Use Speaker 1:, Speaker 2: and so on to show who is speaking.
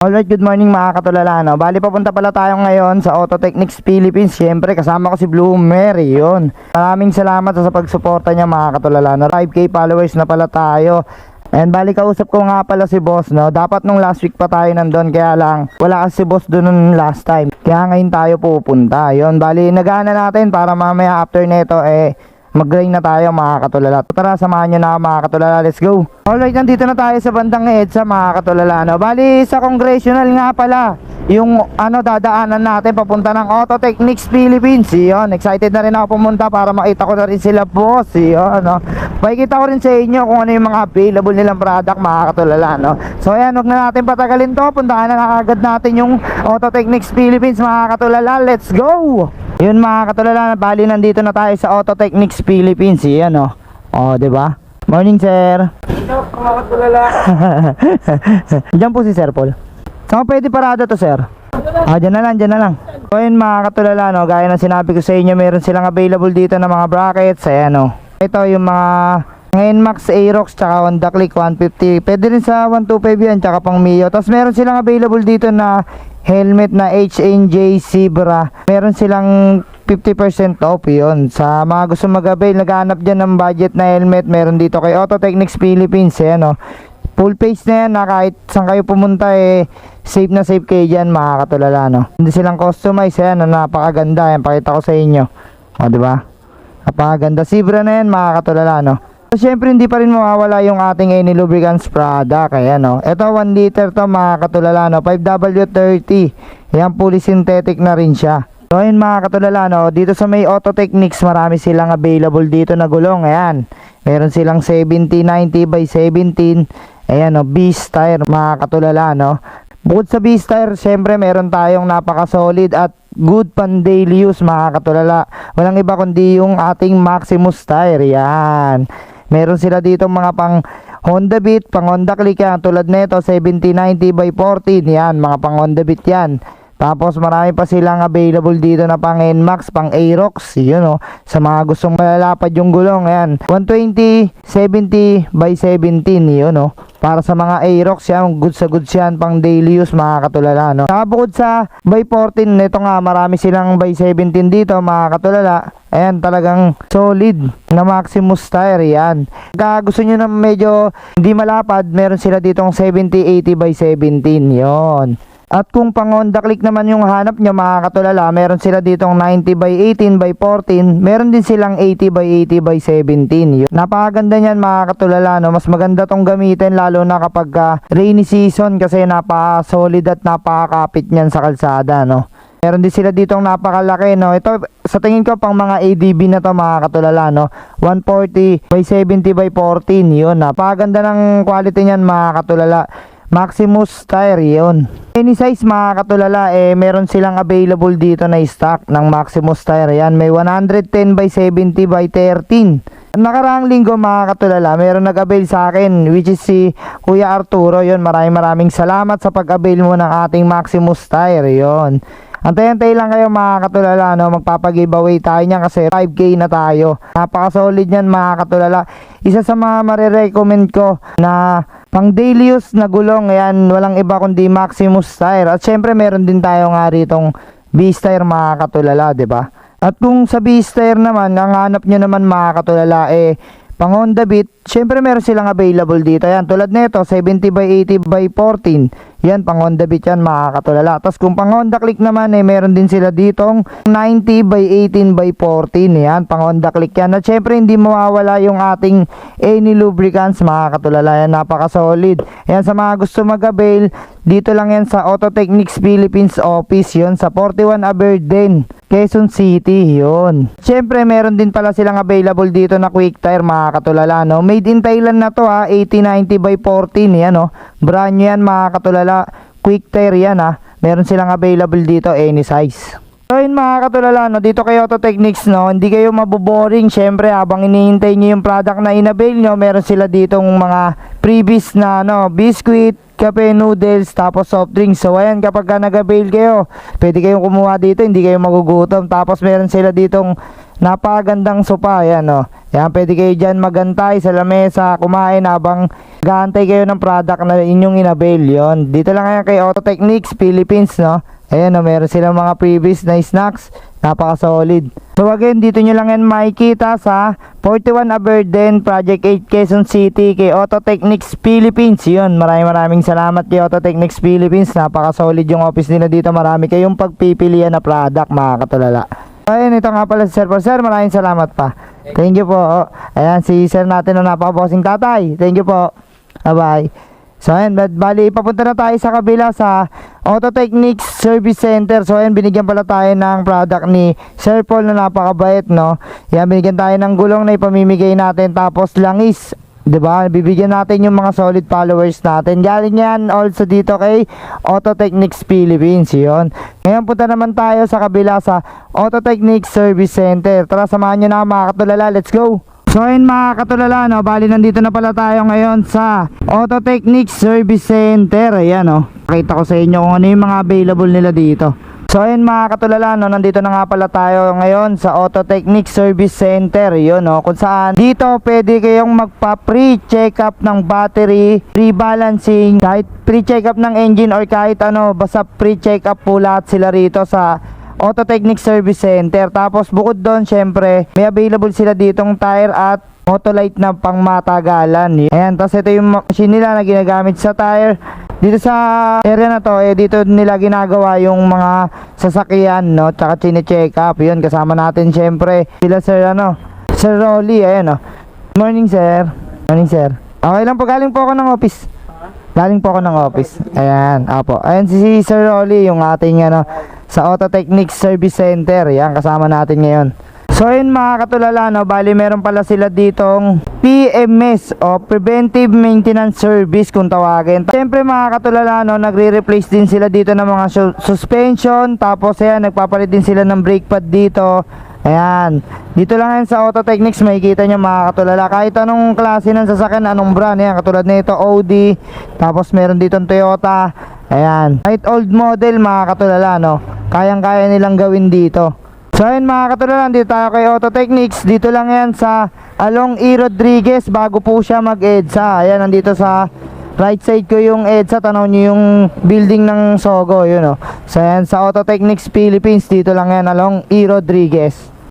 Speaker 1: Alright, good morning mga katulala, no? Bali papunta pala tayo ngayon sa Auto Technics Philippines. Siyempre kasama ko si Bloomer, yun. Maraming salamat sa pagsuporta niya mga katulala, no? 5k followers na pala tayo. And bali kausap ko nga pala si boss, no? Dapat nung last week pa tayo nandun, kaya lang wala kasi si boss dun nung last time. Kaya ngayon tayo pupunta, yun. Bali nagana natin para mamaya after neto mag-grind na tayo mga katulala. Tara, samahan nyo na mga katulala, let's go. Alright, nandito na tayo sa bandang EDSA mga katulala, no? Bali sa congressional nga pala yung dadaanan natin papunta ng Auto Technics Philippines. Yun, excited na rin ako pumunta para makita ko na rin sila boss. Yun, no? Makikita ko rin sa inyo kung ano yung mga available nilang product mga katulala, no? So ayan, huwag na natin patagalin to. Puntahan na agad natin yung Auto Technics Philippines mga katulala. Let's go! Yun mga katulala, bali nandito na tayo sa Auto Technics Philippines. Yan oh, di ba? Morning sir.
Speaker 2: Hello mga katulala.
Speaker 1: Diyan po si Sir Paul. Saan pwede parada to sir? Diyan na lang. So yun mga katulala, no, gaya ng sinabi ko sa inyo, meron silang available dito na mga brackets. Ayan oh. Ito yung mga NMAX Aerox tsaka Honda Click 150. Pwede rin sa 125 yan tsaka pang Mio. Tapos meron silang available dito na helmet na HNJ Zebra. Meron silang 50% off yun. Sa mga gusto mag-avail, naghahanap dyan ng budget na helmet, meron dito kay Auto Technics Philippines. Ayan o. Full face na yan na kahit saan kayo pumunta safe na safe kayo dyan mga katulala, no? Hindi silang customize. Ayan, napakaganda. Ayan, pakita ko sa inyo. O, diba? Napakaganda. Zebra na yan mga katulala, no? So, syempre hindi pa rin mawawala yung ating Any Lubricants product. Ayan o. Ito 1 liter to mga katulala, no? 5W30. Ayan, fully synthetic na rin siya. So ayun mga katulala, no? Dito sa may Auto Technics, marami silang available dito na gulong. Ayan. Meron silang 70/90/17. Ayan o, Beast tire mga katulala, no? Bukod sa Beast tire, syempre meron tayong napaka-solid at good pan daily use mga katulala. Walang iba kundi yung ating Maximus tire. Yan. Meron sila dito mga pang Honda Beat, pang Honda Click yan. Tulad nito 70/90/14. Yan, mga pang Honda Beat yan. Tapos marami pa silang available dito na pang NMAX, pang Aerox. Yun o, sa mga gustong malalapad yung gulong. Ayan, 120/70/17. Yun o, para sa mga Aerox yan, goods yan, pang daily use mga katulala, no? Saka bukod sa by 14, ito nga marami silang by 17 dito mga katulala. Ayan, talagang solid na Maximus tire yan. Kaya gusto nyo na medyo hindi malapad, meron sila ditong 70/80/17. Yon. At kung pang Honda Click naman yung hanap nyo mga katulala, meron sila ditong 90/18/14. Meron din silang 80/80/17. Napakaganda niyan mga katulala, no? Mas maganda tong gamitin lalo na kapag rainy season kasi napaka-solid at napakakapit niyan sa kalsada, no? Meron din sila ditong napakalaki, no? Ito sa tingin ko pang mga ADB na to mga katulala, no? 140/70/14. Yun, napakaganda ng quality niyan mga katulala. Maximus tire yun. Any size mga katulala, meron silang available dito na stock ng Maximus tire. Yan, may 110/70/13. Nakaraang linggo mga katulala, meron nag-avail sa akin, which is si Kuya Arturo. Yun, maraming salamat sa pag-avail mo ng ating Maximus tire. Yun. Antay-antay lang kayo mga katulala, no? Magpapag-giveaway tayo niyan kasi 5k na tayo. Napaka-solid niyan mga katulala. Isa sa mga marirecommend ko na pang daily use na gulong, ayan, walang iba kundi Maximus tire. At syempre meron din tayo nga ritong Beast tire mga katulala, 'di ba? At kung sa Beast tire naman, ang hanap nyo naman mga katulala pang Honda Beat, syempre meron silang available dito. Yan, tulad nito 70/80/14. Yan, pang Honda Beat yan mga katulala. Tapos kung pang Honda Click naman, meron din sila ditong 90/18/14. Yan, pang Honda Click yan. At syempre hindi mawawala yung ating Any Lubricants mga katulala. Yan, napaka-solid. Yan, sa mga gusto mag-avail, dito lang yan sa Auto Technics Philippines office. Yun, sa 41 Aberdeen, Quezon City. Yun. Syempre meron din pala silang available dito na quick tire mga katulala, no? Made in Thailand na to 80/90/14. Yan, no? Brand new yan mga katulala. Quick tire yan Meron silang available dito any size. So yun mga katulala, no? Dito kay Auto Technics, no? Hindi kayo maboboring. Syempre habang hinihintay nyo yung product na inavail nyo, meron sila ditong mga previous na biscuit, kape, noodles, tapos soft drinks. So ayan, kapag ka nag-avail kayo, pwede kayong kumuha dito, hindi kayo magugutom. Tapos meron sila ditong napakagandang sopa, ayan o. Yan, pwede kayo dyan magantay sa lamesa, kumain habang gaantay kayo ng product na inyong inavail. Yun, dito lang yan kay Auto Techniques Philippines, no. Ayan o, meron silang mga previous na snacks, napaka solid. So again, dito nyo lang yan makikita sa 41 Aberden, Project 8, Quezon City, kay Auto Techniques Philippines. Yun, maraming salamat kay Auto Techniques Philippines, napaka solid yung office nila dito. Marami kayong pagpipilian na product, mga katulala. Ayun, ito nga pala si Sir Paul. Sir, maraming salamat pa. Thank you po. Ayan, si Sir natin na napaka-bossing tatay. Thank you po. Bye-bye. So ayan, bali papunta na tayo sa kabila sa Auto Techniques Service Center. So ayan, binigyan pala tayo ng product ni Sir Paul na napakabait, no. Yan, binigyan tayo ng gulong na ipamimigay natin, tapos langis, 'di ba? Bibigyan natin yung mga solid followers natin. Galing yan also dito kay Auto Techniques Philippines, 'yon. Ngayon punta naman tayo sa kabila sa Auto Techniques Service Center. Tara, samahan niyo na mga katulala. Let's go. So ayun mga katulala, no, bali nandito na pala tayo ngayon sa Auto Techniques Service Center. Ayan, no, pakita ko sa inyo kung ano yung mga available nila dito. So ayun mga katulala, no, nandito na nga pala tayo ngayon sa Auto Techniques Service Center. Yun, no, kung saan dito pwede kayong magpa-pre-check up ng battery, rebalancing, kahit pre-check up ng engine or kahit ano, basta pre-check up po lahat sila rito sa Auto Techniques Service Center. Tapos bukod doon, syempre may available sila ditong tire at Autolite na pangmatagalan. Ayan, tapos ito yung machine nila na ginagamit sa tire. Dito sa area na to, dito nila ginagawa yung mga sasakyan, no, tsaka chine-check up. Yun, kasama natin syempre sila Sir, Sir Rolly. Ayan, no. Morning, sir. Morning, sir. Okay lang po, galing po ako ng office. Galing po ako ng office. Ayan, apo. Ayan si Sir Rolly, yung ating sa Auto Techniques Service Center. Yan, kasama natin ngayon. So ayun mga katulala, no, bali meron pala sila ditong PMS o Preventive Maintenance Service kung tawagin. Siyempre mga katulala, no, nagre-replace din sila dito ng mga suspension. Tapos ayan, nagpapalit din sila ng brake pad dito. Ayan, dito lang yan sa Auto Techniques, makikita nyo mga katulala. Kahit anong klase ng sasakyan, anong brand, yan, katulad nito Audi. Tapos meron ditong Toyota. Ayan, kahit old model mga katulala, no, kayang-kaya nilang gawin dito. So ayun mga katulala, dito tayo kay Auto Techniques. Dito lang yan sa Along E. Rodriguez, bago po siya mag-EDSA. Ayan, nandito sa right side ko yung EDSA. Tanaw nyo yung building ng Sogo, yun, no. So ayan, sa Auto Techniques Philippines, dito lang yan, Along E. Rodriguez.